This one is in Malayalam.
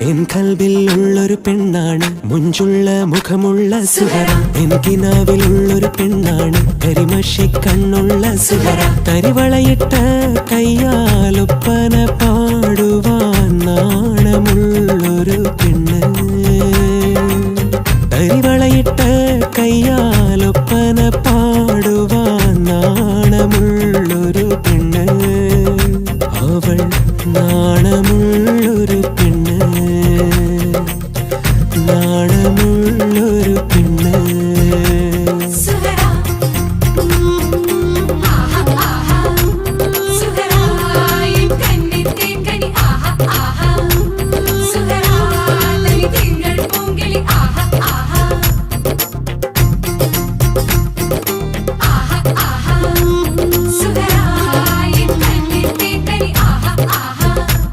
എൻ കൽബിൽ ഉള്ളൊരു പെണ്ണാണ്, മുഞ്ചുള്ള മുഖമുള്ള സുഹറ. എൻ കിനാവിലുള്ളൊരു പെണ്ണാണ്, കരിമഷി കണ്ണുള്ള സുഹറ. തരിവളയിട്ട കയ്യാലൊപ്പന പാടുവാൻ നാണമുള്ളൊരു പെണ്ണ്. തരിവളയിട്ട കയ്യാലൊപ്പന പാടുവാൻ നാണമുള്ളൊരു പെണ്ണ്. അവൾ നാണമുള്ളൊരു